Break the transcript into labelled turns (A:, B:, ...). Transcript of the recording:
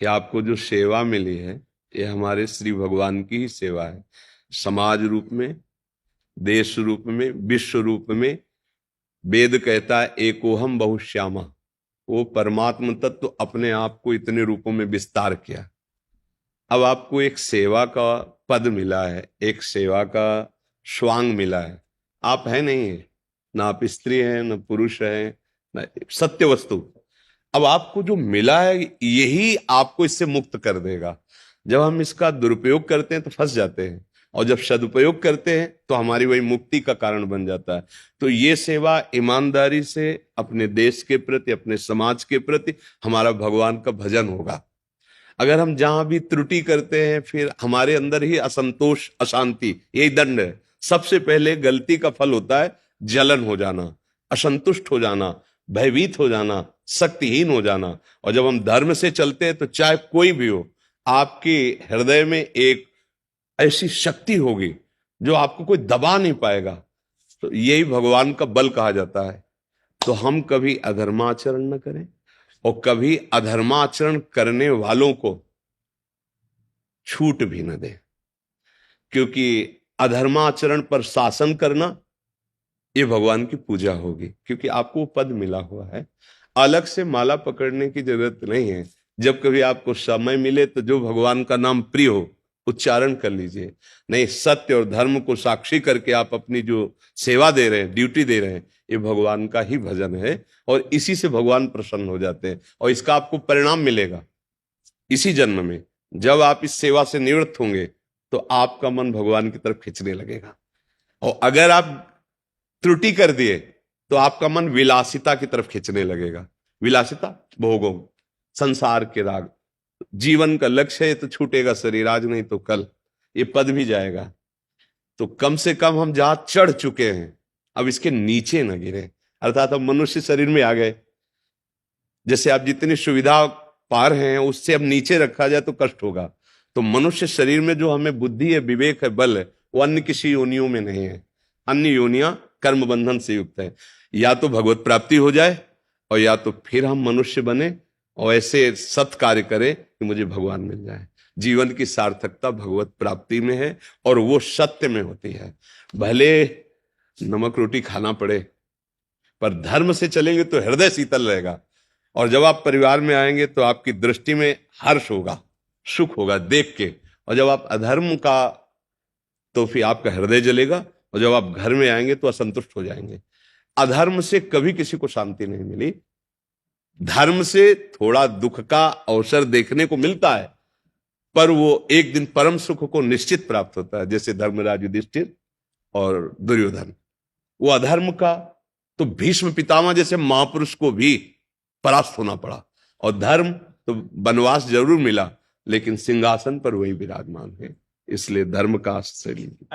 A: कि आपको जो सेवा मिली है ये हमारे श्री भगवान की ही सेवा है। समाज रूप में, देश रूप में, विश्व रूप में। वेद कहता है एकोहम बहुश्यामा। वो परमात्म तत्व तो अपने आप को इतने रूपों में विस्तार किया। अब आपको एक सेवा का पद मिला है, एक सेवा का स्वांग मिला है। आप है नहीं है, ना आप स्त्री हैं, ना पुरुष हैं, ना सत्य वस्तु। अब आपको जो मिला है यही आपको इससे मुक्त कर देगा। जब हम इसका दुरुपयोग करते हैं तो फंस जाते हैं, और जब सदुपयोग करते हैं तो हमारी वही मुक्ति का कारण बन जाता है। तो ये सेवा ईमानदारी से अपने देश के प्रति, अपने समाज के प्रति हमारा भगवान का भजन होगा। अगर हम जहां भी त्रुटि करते हैं फिर हमारे अंदर ही असंतोष, अशांति, यही दंड है। सबसे पहले गलती का फल होता है जलन हो जाना, असंतुष्ट हो जाना, भयभीत हो जाना, शक्तिहीन हो जाना। और जब हम धर्म से चलते हैं तो चाहे कोई भी हो, आपके हृदय में एक ऐसी शक्ति होगी जो आपको कोई दबा नहीं पाएगा। तो यही भगवान का बल कहा जाता है। तो हम कभी अधर्माचरण न करें और कभी अधर्माचरण करने वालों को छूट भी न दें, क्योंकि अधर्माचरण पर शासन करना ये भगवान की पूजा होगी। क्योंकि आपको वो पद मिला हुआ है, अलग से माला पकड़ने की जरूरत नहीं है। जब कभी आपको समय मिले तो जो भगवान का नाम प्रिय हो उच्चारण कर लीजिए। नहीं, सत्य और धर्म को साक्षी करके आप अपनी जो सेवा दे रहे हैं, ड्यूटी दे रहे हैं, ये भगवान का ही भजन है। और इसी से भगवान प्रसन्न हो जाते हैं, और इसका आपको परिणाम मिलेगा इसी जन्म में। जब आप इस सेवा से निवृत्त होंगे तो आपका मन भगवान की तरफ खींचने लगेगा। और अगर आप त्रुटि कर दिए तो आपका मन विलासिता की तरफ खींचने लगेगा। विलासिता, भोगों, संसार के राग। जीवन का लक्ष्य है तो छूटेगा शरीर, आज नहीं तो कल ये पद भी जाएगा। तो कम से कम हम जहां चढ़ चुके हैं अब इसके नीचे न गिरे, अर्थात हम मनुष्य शरीर में आ गए। जैसे आप जितनी सुविधा पा रहे हैं उससे अब नीचे रखा जाए तो कष्ट होगा। तो मनुष्य शरीर में जो हमें बुद्धि है, विवेक है, बल है, वो अन्य किसी योनियों में नहीं है। अन्य योनियां कर्म बंधन से युक्त है। या तो भगवत प्राप्ति हो जाए और या तो फिर हम मनुष्य बने और ऐसे सत् कार्य करें कि मुझे भगवान मिल जाए। जीवन की सार्थकता भगवत प्राप्ति में है और वो सत्य में होती है। भले नमक रोटी खाना पड़े, पर धर्म से चलेंगे तो हृदय शीतल रहेगा। और जब आप परिवार में आएंगे तो आपकी दृष्टि में हर्ष होगा, सुख होगा देख के। और जब आप अधर्म का, तो फिर आपका हृदय जलेगा। और जब आप घर में आएंगे तो असंतुष्ट हो जाएंगे। अधर्म से कभी किसी को शांति नहीं मिली। धर्म से थोड़ा दुख का अवसर देखने को मिलता है, पर वो एक दिन परम सुख को निश्चित प्राप्त होता है। जैसे धर्मराज युधिष्ठिर और दुर्योधन, वो अधर्म का तो भीष्म पितामह जैसे महापुरुष को भी परास्त होना पड़ा। और धर्म तो वनवास जरूर मिला, लेकिन सिंहासन पर वही विराजमान है। इसलिए धर्म का आश्रय लीजिए।